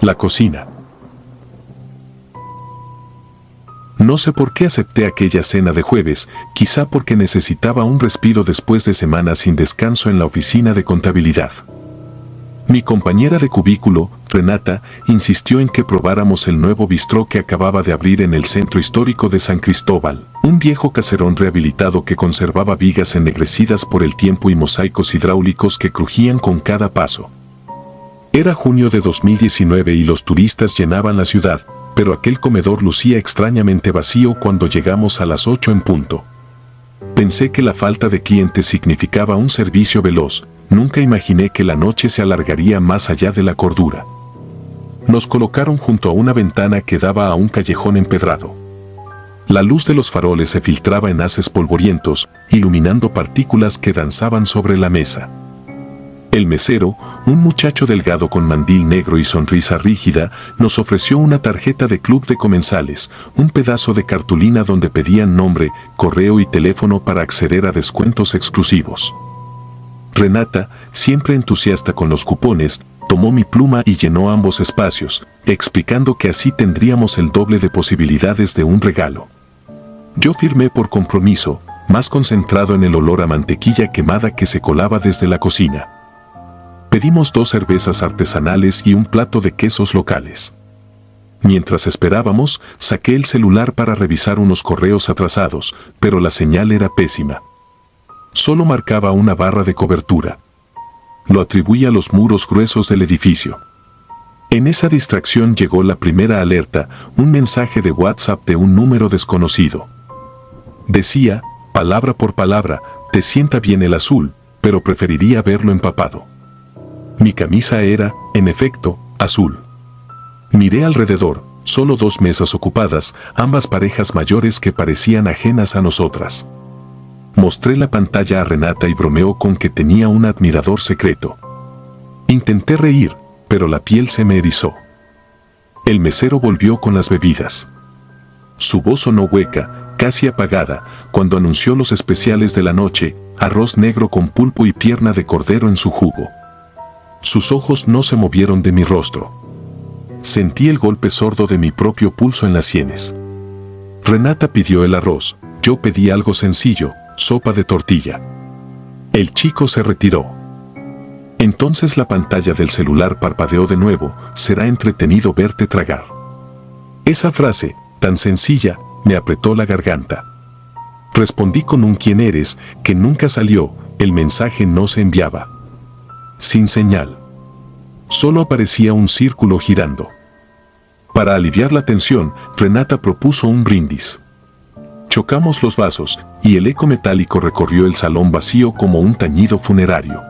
La cocina. No sé por qué acepté aquella cena de jueves, quizá porque necesitaba un respiro después de semanas sin descanso en la oficina de contabilidad. Mi compañera de cubículo, Renata, insistió en que probáramos el nuevo bistró que acababa de abrir en el centro histórico de San Cristóbal, un viejo caserón rehabilitado que conservaba vigas ennegrecidas por el tiempo y mosaicos hidráulicos que crujían con cada paso. Era junio de 2019 y los turistas llenaban la ciudad, pero aquel comedor lucía extrañamente vacío cuando llegamos a las 8 en punto. Pensé que la falta de clientes significaba un servicio veloz. Nunca imaginé que la noche se alargaría más allá de la cordura. Nos colocaron junto a una ventana que daba a un callejón empedrado. La luz de los faroles se filtraba en haces polvorientos, iluminando partículas que danzaban sobre la mesa. El mesero, un muchacho delgado con mandil negro y sonrisa rígida, nos ofreció una tarjeta de club de comensales, un pedazo de cartulina donde pedían nombre, correo y teléfono para acceder a descuentos exclusivos. Renata, siempre entusiasta con los cupones, tomó mi pluma y llenó ambos espacios, explicando que así tendríamos el doble de posibilidades de un regalo. Yo firmé por compromiso, más concentrado en el olor a mantequilla quemada que se colaba desde la cocina. Pedimos 2 cervezas artesanales y un plato de quesos locales. Mientras esperábamos, saqué el celular para revisar unos correos atrasados, pero la señal era pésima. Solo marcaba una barra de cobertura. Lo atribuí a los muros gruesos del edificio. En esa distracción llegó la primera alerta, un mensaje de WhatsApp de un número desconocido. Decía, palabra por palabra, te sienta bien el azul, pero preferiría verlo empapado. Mi camisa era, en efecto, azul. Miré alrededor, solo 2 mesas ocupadas, ambas parejas mayores que parecían ajenas a nosotras. Mostré la pantalla a Renata y bromeó con que tenía un admirador secreto. Intenté reír, pero la piel se me erizó. El mesero volvió con las bebidas. Su voz sonó hueca, casi apagada, cuando anunció los especiales de la noche, arroz negro con pulpo y pierna de cordero en su jugo. Sus ojos no se movieron de mi rostro. Sentí el golpe sordo de mi propio pulso en las sienes. Renata pidió el arroz, yo pedí algo sencillo, sopa de tortilla. El chico se retiró. Entonces la pantalla del celular parpadeó de nuevo, será entretenido verte tragar. Esa frase, tan sencilla, me apretó la garganta. Respondí con un ¿quién eres?, que nunca salió, el mensaje no se enviaba. Sin señal. Solo aparecía un círculo girando. Para aliviar la tensión, Renata propuso un brindis. Chocamos los vasos, y el eco metálico recorrió el salón vacío como un tañido funerario.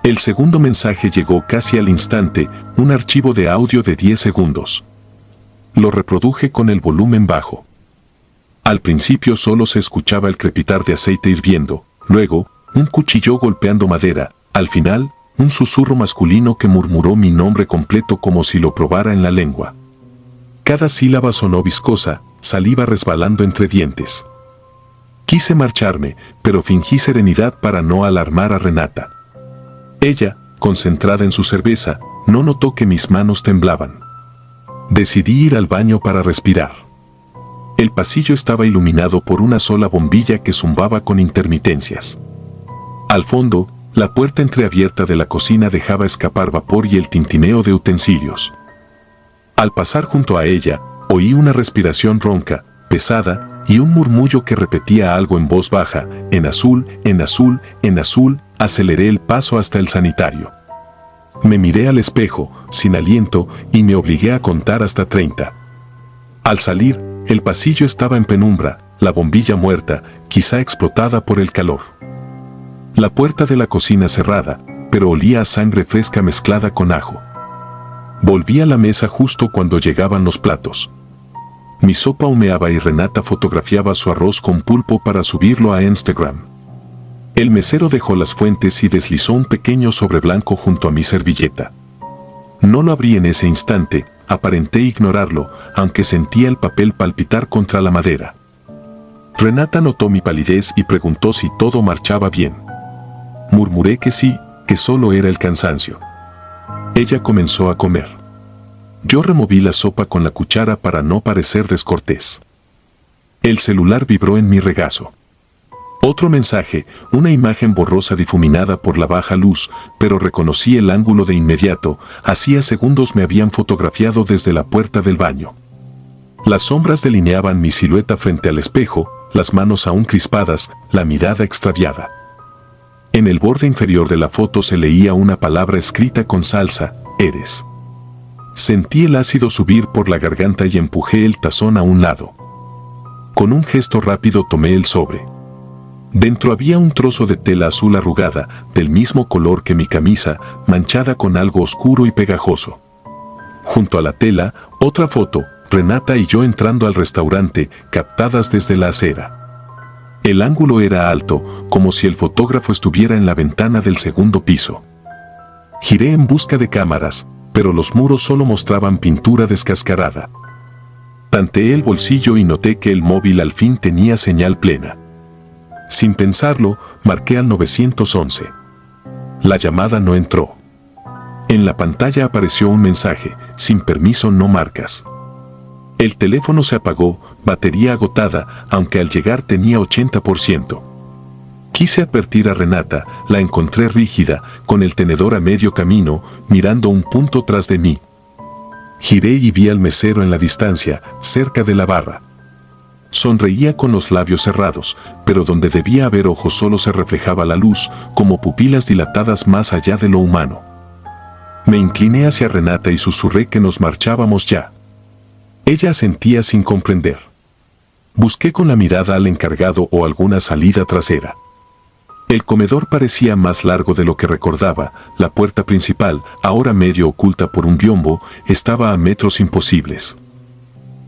El segundo mensaje llegó casi al instante, un archivo de audio de 10 segundos. Lo reproduje con el volumen bajo. Al principio solo se escuchaba el crepitar de aceite hirviendo, luego, un cuchillo golpeando madera, al final, un susurro masculino que murmuró mi nombre completo como si lo probara en la lengua. Cada sílaba sonó viscosa, saliva resbalando entre dientes. Quise marcharme, pero fingí serenidad para no alarmar a Renata. Ella, concentrada en su cerveza, no notó que mis manos temblaban. Decidí ir al baño para respirar. El pasillo estaba iluminado por una sola bombilla que zumbaba con intermitencias. Al fondo, la puerta entreabierta de la cocina dejaba escapar vapor y el tintineo de utensilios. Al pasar junto a ella, oí una respiración ronca, pesada, y un murmullo que repetía algo en voz baja, en azul, en azul, en azul. Aceleré el paso hasta el sanitario. Me miré al espejo, sin aliento, y me obligué a contar hasta 30. Al salir, el pasillo estaba en penumbra, la bombilla muerta, quizá explotada por el calor. La puerta de la cocina cerrada, pero olía a sangre fresca mezclada con ajo. Volví a la mesa justo cuando llegaban los platos. Mi sopa humeaba y Renata fotografiaba su arroz con pulpo para subirlo a Instagram. El mesero dejó las fuentes y deslizó un pequeño sobre blanco junto a mi servilleta. No lo abrí en ese instante, aparenté ignorarlo, aunque sentía el papel palpitar contra la madera. Renata notó mi palidez y preguntó si todo marchaba bien. Murmuré que sí, que solo era el cansancio. Ella comenzó a comer. Yo removí la sopa con la cuchara para no parecer descortés. El celular vibró en mi regazo. Otro mensaje, una imagen borrosa difuminada por la baja luz, pero reconocí el ángulo de inmediato. Hacía segundos me habían fotografiado desde la puerta del baño. Las sombras delineaban mi silueta frente al espejo, las manos aún crispadas, la mirada extraviada. En el borde inferior de la foto se leía una palabra escrita con salsa: eres. Sentí el ácido subir por la garganta y empujé el tazón a un lado. Con un gesto rápido tomé el sobre. Dentro había un trozo de tela azul arrugada, del mismo color que mi camisa, manchada con algo oscuro y pegajoso. Junto a la tela, otra foto, Renata y yo entrando al restaurante, captadas desde la acera. El ángulo era alto, como si el fotógrafo estuviera en la ventana del segundo piso. Giré en busca de cámaras, pero los muros solo mostraban pintura descascarada. Tanteé el bolsillo y noté que el móvil al fin tenía señal plena. Sin pensarlo, marqué al 911. La llamada no entró. En la pantalla apareció un mensaje: sin permiso no marcas. El teléfono se apagó, batería agotada, aunque al llegar tenía 80%. Quise advertir a Renata, la encontré rígida, con el tenedor a medio camino, mirando un punto tras de mí. Giré y vi al mesero en la distancia, cerca de la barra. Sonreía con los labios cerrados, pero donde debía haber ojos solo se reflejaba la luz, como pupilas dilatadas más allá de lo humano. Me incliné hacia Renata y susurré que nos marchábamos ya. Ella asentía sin comprender. Busqué con la mirada al encargado o alguna salida trasera. El comedor parecía más largo de lo que recordaba. La puerta principal, ahora medio oculta por un biombo, estaba a metros imposibles.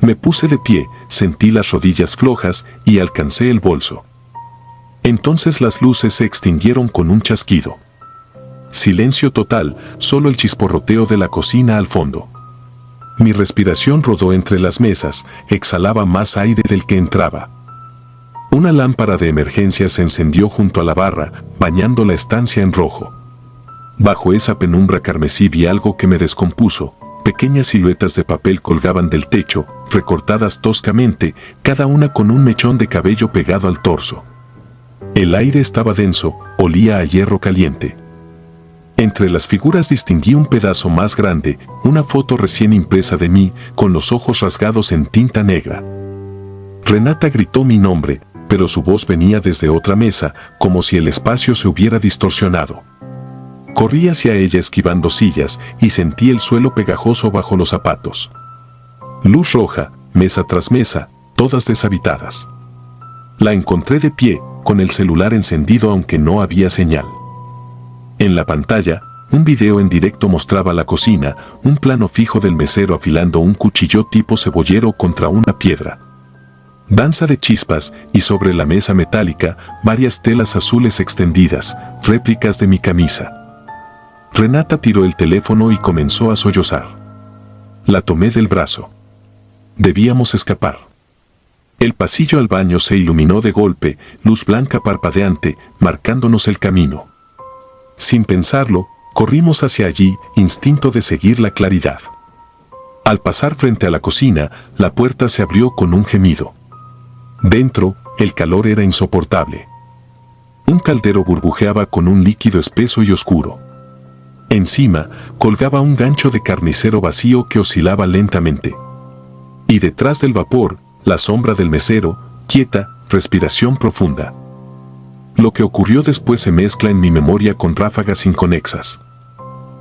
Me puse de pie, sentí las rodillas flojas y alcancé el bolso. Entonces las luces se extinguieron con un chasquido. Silencio total, solo el chisporroteo de la cocina al fondo. Mi respiración rodó entre las mesas, exhalaba más aire del que entraba. Una lámpara de emergencia se encendió junto a la barra, bañando la estancia en rojo. Bajo esa penumbra carmesí vi algo que me descompuso. Pequeñas siluetas de papel colgaban del techo, recortadas toscamente, cada una con un mechón de cabello pegado al torso. El aire estaba denso, olía a hierro caliente. Entre las figuras distinguí un pedazo más grande, una foto recién impresa de mí, con los ojos rasgados en tinta negra. Renata gritó mi nombre, pero su voz venía desde otra mesa, como si el espacio se hubiera distorsionado. Corrí hacia ella esquivando sillas y sentí el suelo pegajoso bajo los zapatos. Luz roja, mesa tras mesa, todas deshabitadas. La encontré de pie, con el celular encendido aunque no había señal. En la pantalla, un video en directo mostraba la cocina, un plano fijo del mesero afilando un cuchillo tipo cebollero contra una piedra. Danza de chispas y sobre la mesa metálica, varias telas azules extendidas, réplicas de mi camisa. Renata tiró el teléfono y comenzó a sollozar. La tomé del brazo. Debíamos escapar. El pasillo al baño se iluminó de golpe, luz blanca parpadeante, marcándonos el camino. Sin pensarlo, corrimos hacia allí, instinto de seguir la claridad. Al pasar frente a la cocina, la puerta se abrió con un gemido. Dentro, el calor era insoportable. Un caldero burbujeaba con un líquido espeso y oscuro. Encima, colgaba un gancho de carnicero vacío que oscilaba lentamente. Y detrás del vapor, la sombra del mesero, quieta, respiración profunda. Lo que ocurrió después se mezcla en mi memoria con ráfagas inconexas.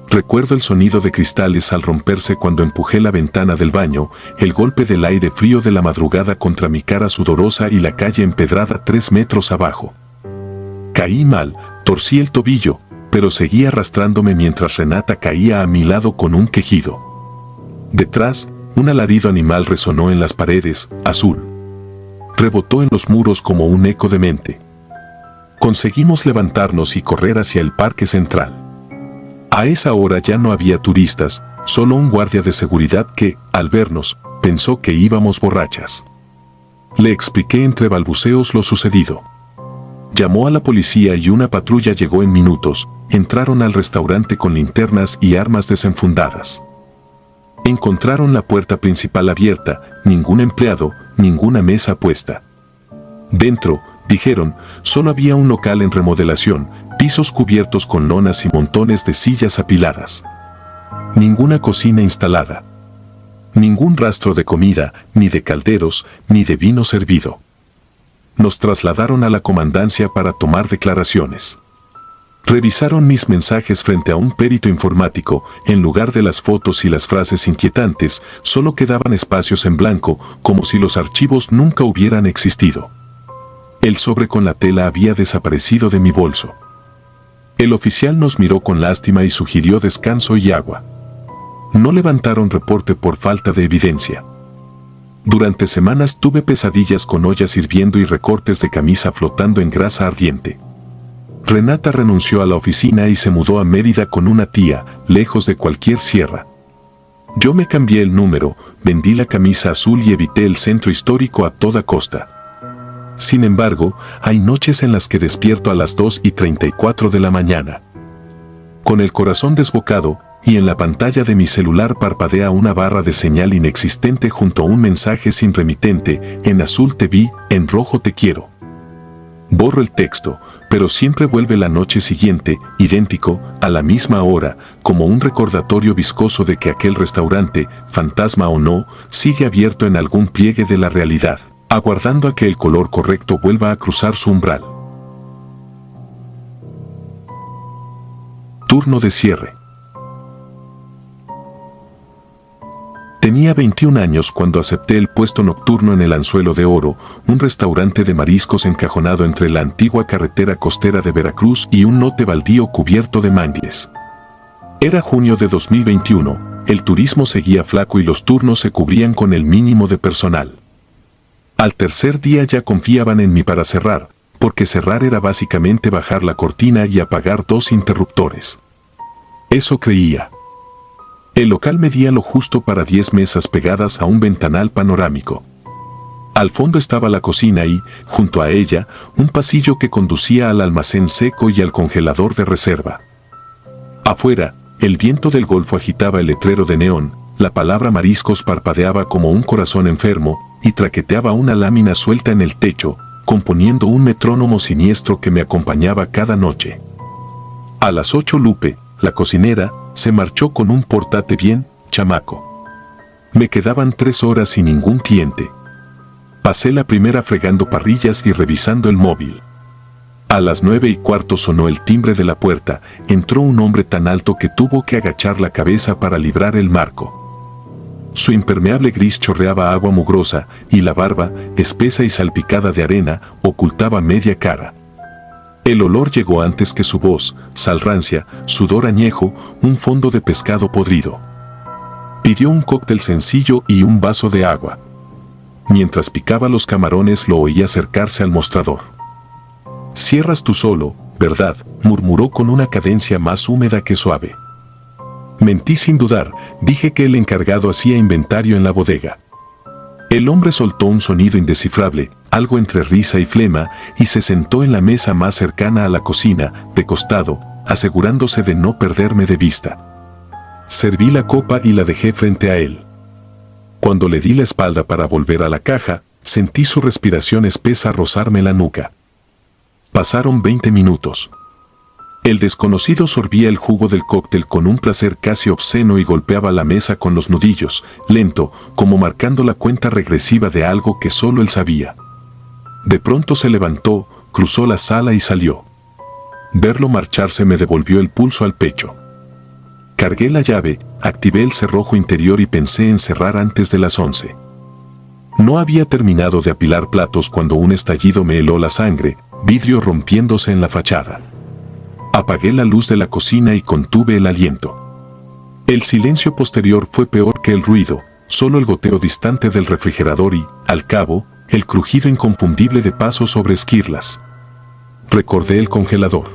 Recuerdo el sonido de cristales al romperse cuando empujé la ventana del baño, el golpe del aire frío de la madrugada contra mi cara sudorosa y la calle empedrada 3 metros abajo. Caí mal, torcí el tobillo, pero seguí arrastrándome mientras Renata caía a mi lado con un quejido. Detrás, un alarido animal resonó en las paredes, azul. Rebotó en los muros como un eco demente. Conseguimos levantarnos y correr hacia el parque central. A esa hora ya no había turistas, solo un guardia de seguridad que, al vernos, pensó que íbamos borrachas. Le expliqué entre balbuceos lo sucedido. Llamó a la policía y una patrulla llegó en minutos. Entraron al restaurante con linternas y armas desenfundadas. Encontraron la puerta principal abierta, ningún empleado, ninguna mesa puesta. Dentro, dijeron, solo había un local en remodelación, pisos cubiertos con lonas y montones de sillas apiladas. Ninguna cocina instalada. Ningún rastro de comida, ni de calderos, ni de vino servido. Nos trasladaron a la comandancia para tomar declaraciones. Revisaron mis mensajes frente a un perito informático. En lugar de las fotos y las frases inquietantes, solo quedaban espacios en blanco, como si los archivos nunca hubieran existido. El sobre con la tela había desaparecido de mi bolso. El oficial nos miró con lástima y sugirió descanso y agua. No levantaron reporte por falta de evidencia. Durante semanas tuve pesadillas con ollas hirviendo y recortes de camisa flotando en grasa ardiente. Renata renunció a la oficina y se mudó a Mérida con una tía, lejos de cualquier sierra. Yo me cambié el número, vendí la camisa azul y evité el centro histórico a toda costa. Sin embargo, hay noches en las que despierto a las 2:34 de la mañana. Con el corazón desbocado, y en la pantalla de mi celular parpadea una barra de señal inexistente junto a un mensaje sin remitente: en azul te vi, en rojo te quiero. Borro el texto, pero siempre vuelve la noche siguiente, idéntico, a la misma hora, como un recordatorio viscoso de que aquel restaurante, fantasma o no, sigue abierto en algún pliegue de la realidad, aguardando a que el color correcto vuelva a cruzar su umbral. Turno de cierre. Tenía 21 años cuando acepté el puesto nocturno en el Anzuelo de Oro, un restaurante de mariscos encajonado entre la antigua carretera costera de Veracruz y un lote baldío cubierto de mangles. Era junio de 2021, el turismo seguía flaco y los turnos se cubrían con el mínimo de personal. Al tercer día ya confiaban en mí para cerrar, porque cerrar era básicamente bajar la cortina y apagar 2 interruptores. Eso creía. El local medía lo justo para 10 mesas pegadas a un ventanal panorámico. Al fondo estaba la cocina y, junto a ella, un pasillo que conducía al almacén seco y al congelador de reserva. Afuera, el viento del Golfo agitaba el letrero de neón, la palabra mariscos parpadeaba como un corazón enfermo y traqueteaba una lámina suelta en el techo, componiendo un metrónomo siniestro que me acompañaba cada noche. A las 8 Lupe, la cocinera, se marchó con un portate bien, chamaco. Me quedaban 3 horas y ningún cliente. Pasé la primera fregando parrillas y revisando el móvil. A las 9:15 sonó el timbre de la puerta. Entró un hombre tan alto que tuvo que agachar la cabeza para librar el marco. Su impermeable gris chorreaba agua mugrosa y la barba, espesa y salpicada de arena, ocultaba media cara. El olor llegó antes que su voz, sal rancia, sudor añejo, un fondo de pescado podrido. Pidió un cóctel sencillo y un vaso de agua. Mientras picaba los camarones lo oí acercarse al mostrador. «Cierras tú solo, ¿verdad?», murmuró con una cadencia más húmeda que suave. Mentí sin dudar, dije que el encargado hacía inventario en la bodega. El hombre soltó un sonido indescifrable, algo entre risa y flema, y se sentó en la mesa más cercana a la cocina, de costado, asegurándose de no perderme de vista. Serví la copa y la dejé frente a él. Cuando le di la espalda para volver a la caja, sentí su respiración espesa rozarme la nuca. Pasaron 20 minutos. El desconocido sorbía el jugo del cóctel con un placer casi obsceno y golpeaba la mesa con los nudillos, lento, como marcando la cuenta regresiva de algo que solo él sabía. De pronto se levantó, cruzó la sala y salió. Verlo marcharse me devolvió el pulso al pecho. Cargué la llave, activé el cerrojo interior y pensé en cerrar antes de las 11. No había terminado de apilar platos cuando un estallido me heló la sangre, vidrio rompiéndose en la fachada. Apagué la luz de la cocina y contuve el aliento. El silencio posterior fue peor que el ruido, solo el goteo distante del refrigerador y, al cabo, el crujido inconfundible de pasos sobre esquirlas. Recordé el congelador.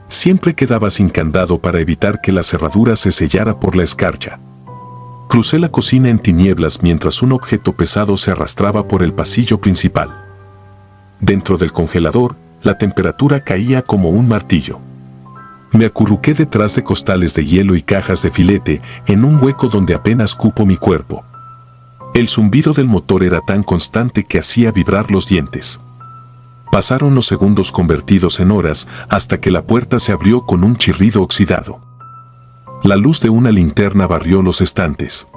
Siempre quedaba sin candado para evitar que la cerradura se sellara por la escarcha. Crucé la cocina en tinieblas mientras un objeto pesado se arrastraba por el pasillo principal. Dentro del congelador, la temperatura caía como un martillo. Me acurruqué detrás de costales de hielo y cajas de filete en un hueco donde apenas cupo mi cuerpo. El zumbido del motor era tan constante que hacía vibrar los dientes. Pasaron los segundos convertidos en horas hasta que la puerta se abrió con un chirrido oxidado. La luz de una linterna barrió los estantes.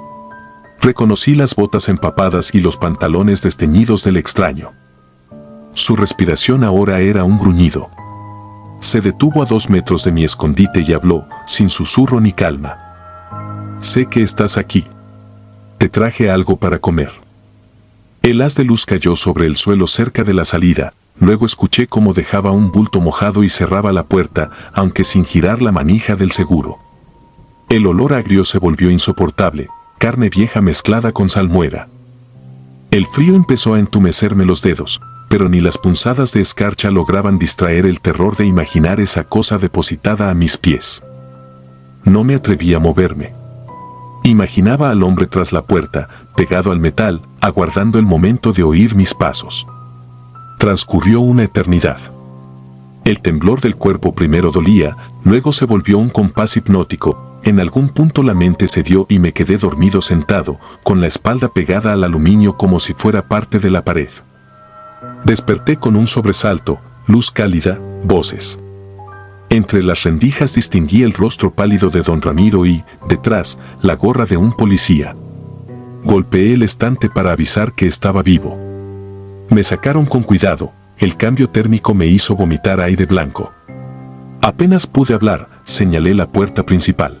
Reconocí las botas empapadas y los pantalones desteñidos del extraño. Su respiración ahora era un gruñido. Se detuvo a 2 metros de mi escondite y habló, sin susurro ni calma. Sé que estás aquí. Te traje algo para comer. El haz de luz cayó sobre el suelo cerca de la salida, luego escuché cómo dejaba un bulto mojado y cerraba la puerta, aunque sin girar la manija del seguro. El olor agrio se volvió insoportable, carne vieja mezclada con salmuera. El frío empezó a entumecerme los dedos, pero ni las punzadas de escarcha lograban distraer el terror de imaginar esa cosa depositada a mis pies. No me atreví a moverme. Imaginaba al hombre tras la puerta, pegado al metal, aguardando el momento de oír mis pasos. Transcurrió una eternidad. El temblor del cuerpo primero dolía, luego se volvió un compás hipnótico. En algún punto la mente cedió y me quedé dormido sentado, con la espalda pegada al aluminio como si fuera parte de la pared. Desperté con un sobresalto, luz cálida, voces. Entre las rendijas distinguí el rostro pálido de don Ramiro y, detrás, la gorra de un policía. Golpeé el estante para avisar que estaba vivo. Me sacaron con cuidado, el cambio térmico me hizo vomitar aire blanco. Apenas pude hablar, señalé la puerta principal.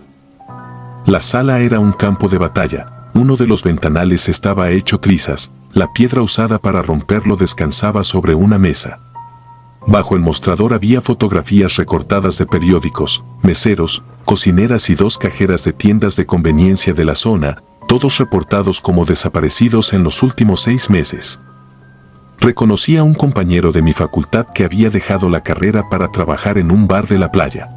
La sala era un campo de batalla, uno de los ventanales estaba hecho trizas, la piedra usada para romperlo descansaba sobre una mesa. Bajo el mostrador había fotografías recortadas de periódicos, meseros, cocineras y 2 cajeras de tiendas de conveniencia de la zona, todos reportados como desaparecidos en los últimos 6 meses. Reconocí a un compañero de mi facultad que había dejado la carrera para trabajar en un bar de la playa.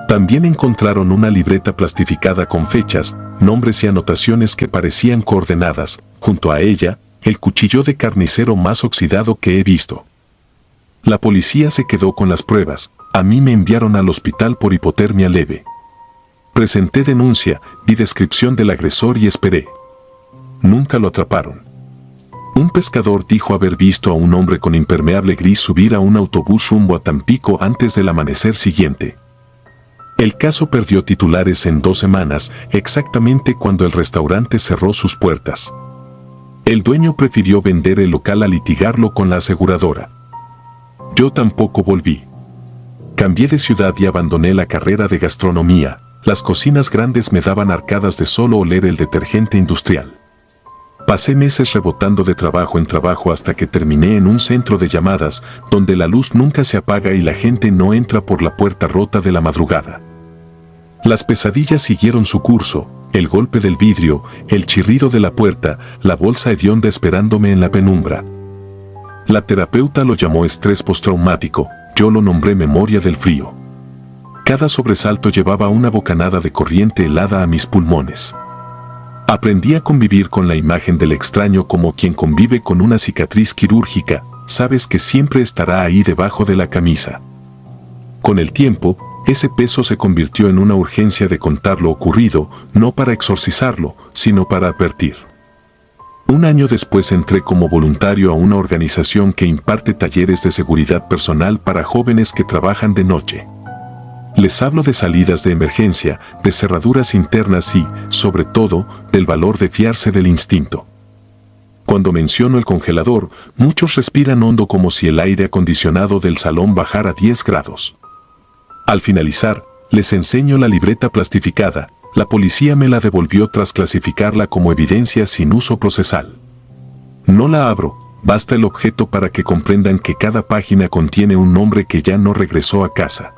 También encontraron una libreta plastificada con fechas, nombres y anotaciones que parecían coordenadas, junto a ella, el cuchillo de carnicero más oxidado que he visto. La policía se quedó con las pruebas, a mí me enviaron al hospital por hipotermia leve. Presenté denuncia, di descripción del agresor y esperé. Nunca lo atraparon. Un pescador dijo haber visto a un hombre con impermeable gris subir a un autobús rumbo a Tampico antes del amanecer siguiente. El caso perdió titulares en 2 semanas, exactamente cuando el restaurante cerró sus puertas. El dueño prefirió vender el local a litigarlo con la aseguradora. Yo tampoco volví. Cambié de ciudad y abandoné la carrera de gastronomía. Las cocinas grandes me daban arcadas de solo oler el detergente industrial. Pasé meses rebotando de trabajo en trabajo hasta que terminé en un centro de llamadas donde la luz nunca se apaga y la gente no entra por la puerta rota de la madrugada. Las pesadillas siguieron su curso, el golpe del vidrio, el chirrido de la puerta, la bolsa hedionda esperándome en la penumbra. La terapeuta lo llamó estrés postraumático, yo lo nombré memoria del frío. Cada sobresalto llevaba una bocanada de corriente helada a mis pulmones. Aprendí a convivir con la imagen del extraño como quien convive con una cicatriz quirúrgica, sabes que siempre estará ahí debajo de la camisa. Con el tiempo, ese peso se convirtió en una urgencia de contar lo ocurrido, no para exorcizarlo, sino para advertir. 1 año después entré como voluntario a una organización que imparte talleres de seguridad personal para jóvenes que trabajan de noche. Les hablo de salidas de emergencia, de cerraduras internas y, sobre todo, del valor de fiarse del instinto. Cuando menciono el congelador, muchos respiran hondo como si el aire acondicionado del salón bajara 10 grados. Al finalizar, les enseño la libreta plastificada. La policía me la devolvió tras clasificarla como evidencia sin uso procesal. No la abro, basta el objeto para que comprendan que cada página contiene un nombre que ya no regresó a casa.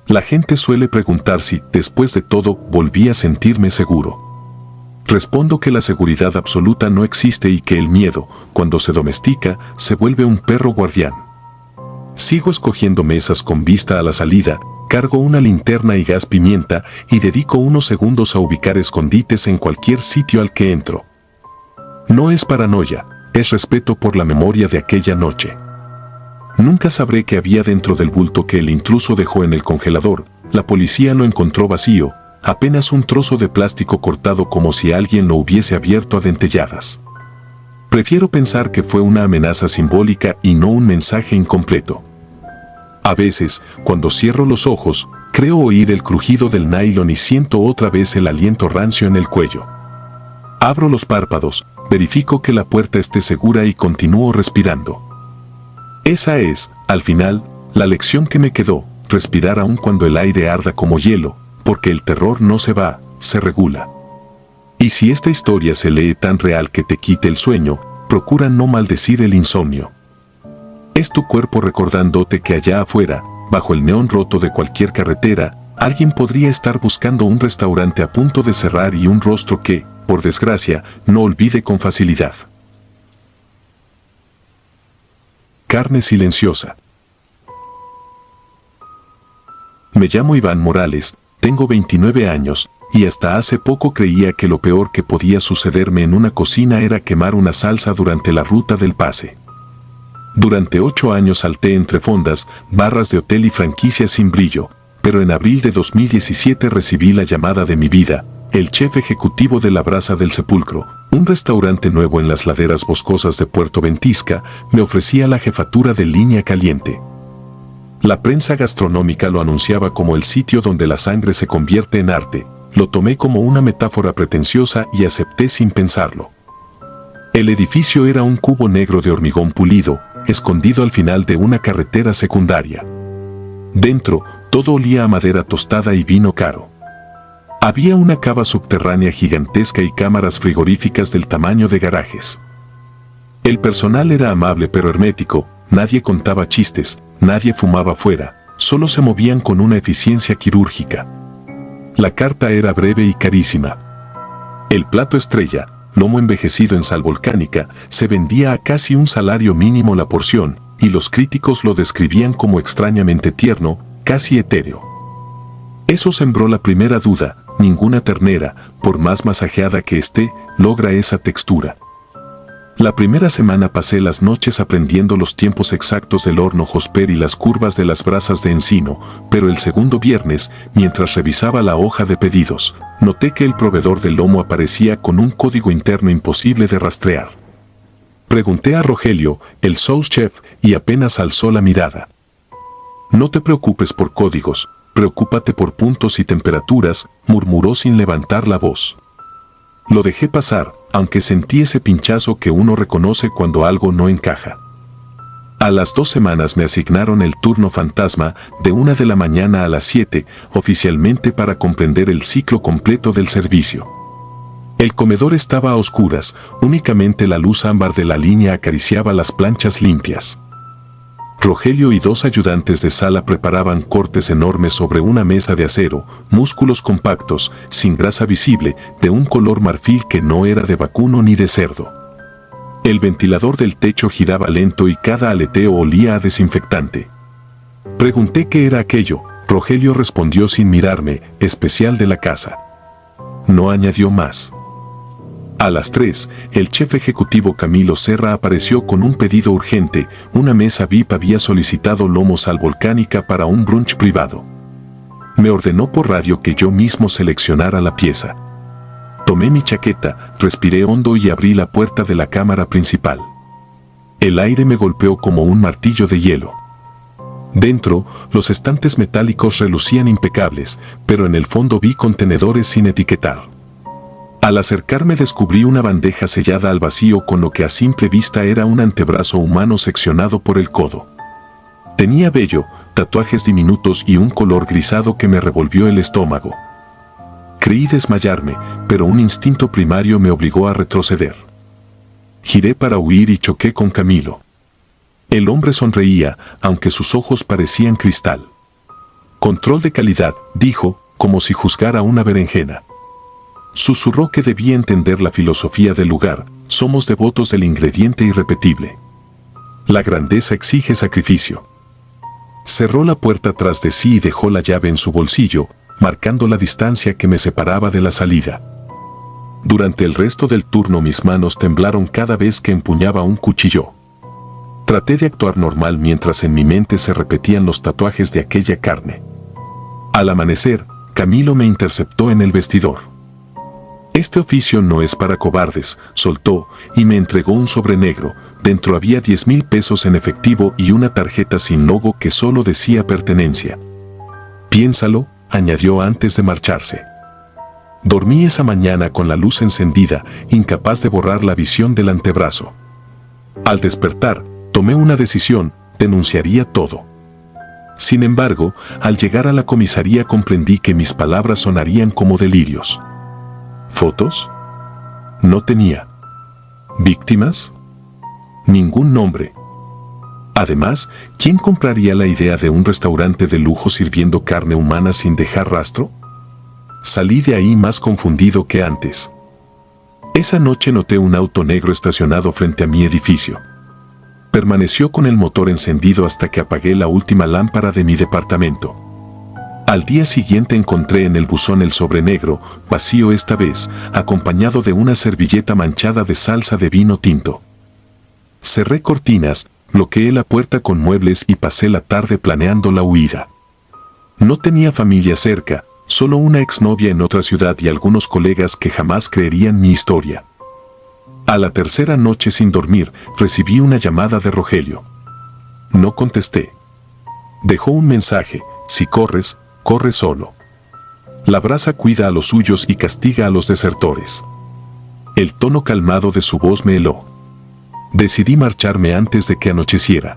La gente suele preguntar si, después de todo, volví a sentirme seguro. Respondo que la seguridad absoluta no existe y que el miedo, cuando se domestica, se vuelve un perro guardián. Sigo escogiendo mesas con vista a la salida, cargo una linterna y gas pimienta y dedico unos segundos a ubicar escondites en cualquier sitio al que entro. No es paranoia, es respeto por la memoria de aquella noche. Nunca sabré qué había dentro del bulto que el intruso dejó en el congelador. La policía lo encontró vacío, apenas un trozo de plástico cortado como si alguien lo hubiese abierto a dentelladas. Prefiero pensar que fue una amenaza simbólica y no un mensaje incompleto. A veces, cuando cierro los ojos, creo oír el crujido del nylon y siento otra vez el aliento rancio en el cuello. Abro los párpados, verifico que la puerta esté segura y continúo respirando. Esa es, al final, la lección que me quedó, respirar aun cuando el aire arda como hielo, porque el terror no se va, se regula. Y si esta historia se lee tan real que te quite el sueño, procura no maldecir el insomnio. Es tu cuerpo recordándote que allá afuera, bajo el neón roto de cualquier carretera, alguien podría estar buscando un restaurante a punto de cerrar y un rostro que, por desgracia, no olvide con facilidad. Carne silenciosa. Me llamo Iván Morales, tengo 29 años, y hasta hace poco creía que lo peor que podía sucederme en una cocina era quemar una salsa durante la ruta del pase. Durante 8 años salté entre fondas, barras de hotel y franquicias sin brillo, pero en abril de 2017 recibí la llamada de mi vida. El chef ejecutivo de La Brasa del Sepulcro, un restaurante nuevo en las laderas boscosas de Puerto Ventisca, me ofrecía la jefatura de Línea Caliente. La prensa gastronómica lo anunciaba como el sitio donde la sangre se convierte en arte. Lo tomé como una metáfora pretenciosa y acepté sin pensarlo. El edificio era un cubo negro de hormigón pulido, escondido al final de una carretera secundaria. Dentro, todo olía a madera tostada y vino caro. Había una cava subterránea gigantesca y cámaras frigoríficas del tamaño de garajes. El personal era amable pero hermético, nadie contaba chistes, nadie fumaba fuera, solo se movían con una eficiencia quirúrgica. La carta era breve y carísima. El plato estrella, lomo envejecido en sal volcánica, se vendía a casi un salario mínimo la porción, y los críticos lo describían como extrañamente tierno, casi etéreo. Eso sembró la primera duda: ninguna ternera, por más masajeada que esté, logra esa textura. La primera semana pasé las noches aprendiendo los tiempos exactos del horno Josper y las curvas de las brasas de encino, pero el segundo viernes, mientras revisaba la hoja de pedidos, noté que el proveedor del lomo aparecía con un código interno imposible de rastrear. Pregunté a Rogelio, el sous chef, y apenas alzó la mirada. No te preocupes por códigos, preocúpate por puntos y temperaturas, murmuró sin levantar la voz. Lo dejé pasar, aunque sentí ese pinchazo que uno reconoce cuando algo no encaja. A las 2 semanas me asignaron el turno fantasma, de 1 de la mañana a las 7, oficialmente para comprender el ciclo completo del servicio. El comedor estaba a oscuras, únicamente la luz ámbar de la línea acariciaba las planchas limpias. Rogelio y 2 ayudantes de sala preparaban cortes enormes sobre una mesa de acero, músculos compactos, sin grasa visible, de un color marfil que no era de vacuno ni de cerdo. El ventilador del techo giraba lento y cada aleteo olía a desinfectante. Pregunté qué era aquello. Rogelio respondió sin mirarme: especial de la casa. No añadió más. A las 3, el chef ejecutivo Camilo Serra apareció con un pedido urgente. Una mesa VIP había solicitado lomo sal volcánica para un brunch privado. Me ordenó por radio que yo mismo seleccionara la pieza. Tomé mi chaqueta, respiré hondo y abrí la puerta de la cámara principal. El aire me golpeó como un martillo de hielo. Dentro, los estantes metálicos relucían impecables, pero en el fondo vi contenedores sin etiquetar. Al acercarme descubrí una bandeja sellada al vacío con lo que a simple vista era un antebrazo humano seccionado por el codo. Tenía vello, tatuajes diminutos y un color grisado que me revolvió el estómago. Creí desmayarme, pero un instinto primario me obligó a retroceder. Giré para huir y choqué con Camilo. El hombre sonreía, aunque sus ojos parecían cristal. Control de calidad, dijo, como si juzgara una berenjena. Susurró que debía entender la filosofía del lugar: somos devotos del ingrediente irrepetible. La grandeza exige sacrificio. Cerró la puerta tras de sí y dejó la llave en su bolsillo, marcando la distancia que me separaba de la salida. Durante el resto del turno mis manos temblaron cada vez que empuñaba un cuchillo. Traté de actuar normal mientras en mi mente se repetían los tatuajes de aquella carne. Al amanecer, Camilo me interceptó en el vestidor. Este oficio no es para cobardes, soltó, y me entregó un sobre negro. Dentro había 10,000 pesos en efectivo y una tarjeta sin logo que solo decía pertenencia. Piénsalo, añadió antes de marcharse. Dormí esa mañana con la luz encendida, incapaz de borrar la visión del antebrazo. Al despertar, tomé una decisión, denunciaría todo. Sin embargo, al llegar a la comisaría comprendí que mis palabras sonarían como delirios. ¿Fotos? No tenía. ¿Víctimas? Ningún nombre. Además, ¿quién compraría la idea de un restaurante de lujo sirviendo carne humana sin dejar rastro? Salí de ahí más confundido que antes. Esa noche noté un auto negro estacionado frente a mi edificio. Permaneció con el motor encendido hasta que apagué la última lámpara de mi departamento. Al día siguiente encontré en el buzón el sobre negro, vacío esta vez, acompañado de una servilleta manchada de salsa de vino tinto. Cerré cortinas, bloqueé la puerta con muebles y pasé la tarde planeando la huida. No tenía familia cerca, solo una exnovia en otra ciudad y algunos colegas que jamás creerían mi historia. A la tercera noche sin dormir, recibí una llamada de Rogelio. No contesté. Dejó un mensaje: si corres, corre solo. La brasa cuida a los suyos y castiga a los desertores. El tono calmado de su voz me heló. Decidí marcharme antes de que anocheciera.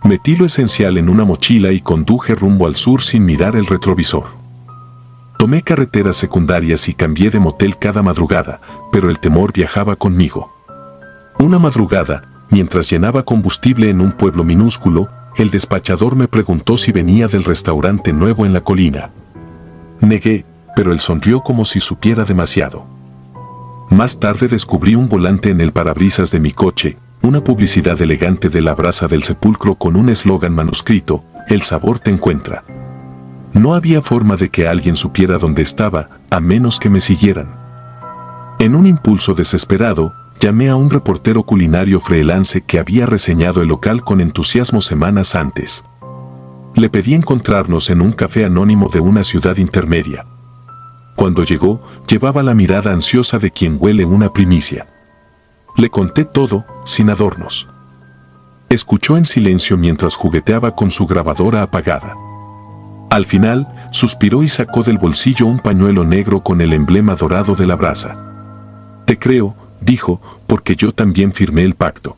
Metí lo esencial en una mochila y conduje rumbo al sur sin mirar el retrovisor. Tomé carreteras secundarias y cambié de motel cada madrugada, pero el temor viajaba conmigo. Una madrugada, mientras llenaba combustible en un pueblo minúsculo, el despachador me preguntó si venía del restaurante nuevo en la colina. Negué, pero él sonrió como si supiera demasiado. Más tarde descubrí un volante en el parabrisas de mi coche, una publicidad elegante de la brasa del sepulcro con un eslogan manuscrito: el sabor te encuentra. No había forma de que alguien supiera dónde estaba, a menos que me siguieran. En un impulso desesperado, llamé a un reportero culinario freelance que había reseñado el local con entusiasmo semanas antes. Le pedí encontrarnos en un café anónimo de una ciudad intermedia. Cuando llegó, llevaba la mirada ansiosa de quien huele una primicia. Le conté todo, sin adornos. Escuchó en silencio mientras jugueteaba con su grabadora apagada. Al final, suspiró y sacó del bolsillo un pañuelo negro con el emblema dorado de la brasa. Te creo, dijo, porque yo también firmé el pacto.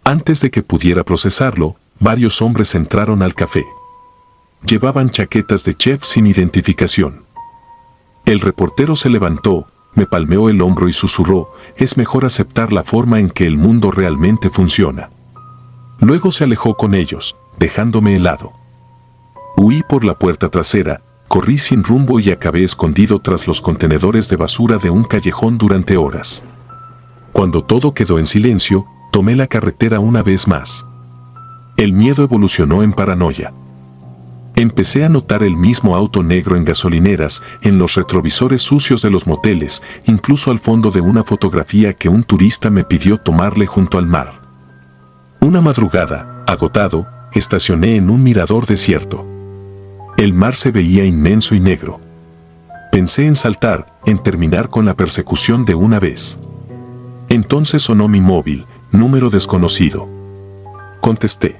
Antes de que pudiera procesarlo, varios hombres entraron al café. Llevaban chaquetas de chef sin identificación. El reportero se levantó, me palmeó el hombro y susurró: es mejor aceptar la forma en que el mundo realmente funciona. Luego se alejó con ellos, dejándome helado. Huí por la puerta trasera, corrí sin rumbo y acabé escondido tras los contenedores de basura de un callejón durante horas. Cuando todo quedó en silencio, tomé la carretera una vez más. El miedo evolucionó en paranoia. Empecé a notar el mismo auto negro en gasolineras, en los retrovisores sucios de los moteles, incluso al fondo de una fotografía que un turista me pidió tomarle junto al mar. Una madrugada, agotado, estacioné en un mirador desierto. El mar se veía inmenso y negro. Pensé en saltar, en terminar con la persecución de una vez. Entonces sonó mi móvil, número desconocido. Contesté.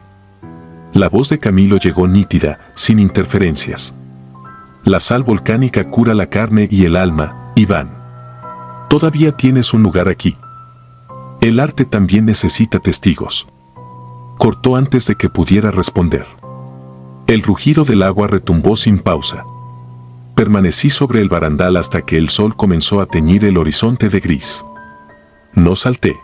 La voz de Camilo llegó nítida, sin interferencias. La sal volcánica cura la carne y el alma, Iván. Todavía tienes un lugar aquí. El arte también necesita testigos. Cortó antes de que pudiera responder. El rugido del agua retumbó sin pausa. Permanecí sobre el barandal hasta que el sol comenzó a teñir el horizonte de gris. No salté.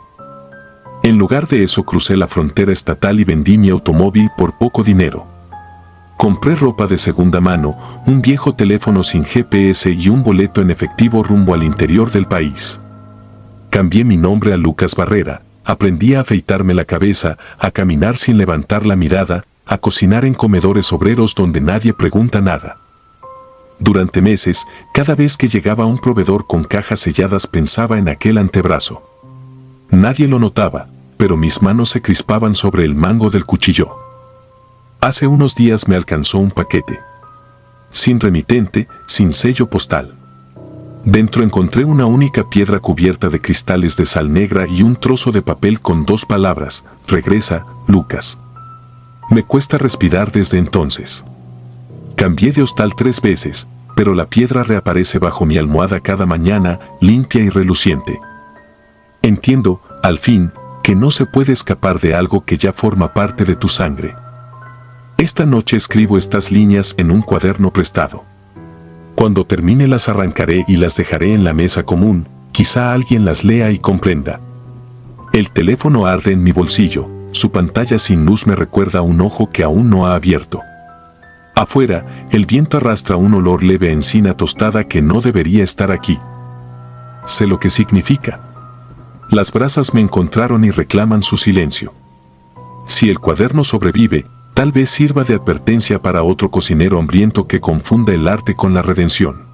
En lugar de eso crucé la frontera estatal y vendí mi automóvil por poco dinero. Compré ropa de segunda mano, un viejo teléfono sin GPS y un boleto en efectivo rumbo al interior del país. Cambié mi nombre a Lucas Barrera, aprendí a afeitarme la cabeza, a caminar sin levantar la mirada, a cocinar en comedores obreros donde nadie pregunta nada. Durante meses, cada vez que llegaba un proveedor con cajas selladas pensaba en aquel antebrazo. Nadie lo notaba, pero mis manos se crispaban sobre el mango del cuchillo. Hace unos días me alcanzó un paquete. Sin remitente, sin sello postal. Dentro encontré una única piedra cubierta de cristales de sal negra y un trozo de papel con 2 palabras: regresa, Lucas. Me cuesta respirar desde entonces. Cambié de hostal 3 veces, pero la piedra reaparece bajo mi almohada cada mañana, limpia y reluciente. Entiendo, al fin, que no se puede escapar de algo que ya forma parte de tu sangre. Esta noche escribo estas líneas en un cuaderno prestado. Cuando termine las arrancaré y las dejaré en la mesa común, quizá alguien las lea y comprenda. El teléfono arde en mi bolsillo, su pantalla sin luz me recuerda a un ojo que aún no ha abierto. Afuera, el viento arrastra un olor leve a encina tostada que no debería estar aquí. Sé lo que significa. Las brasas me encontraron y reclaman su silencio. Si el cuaderno sobrevive, tal vez sirva de advertencia para otro cocinero hambriento que confunda el arte con la redención.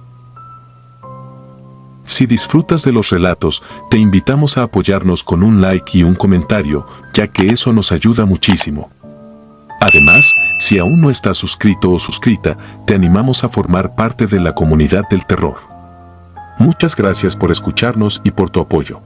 Si disfrutas de los relatos, te invitamos a apoyarnos con un like y un comentario, ya que eso nos ayuda muchísimo. Además, si aún no estás suscrito o suscrita, te animamos a formar parte de la comunidad del terror. Muchas gracias por escucharnos y por tu apoyo.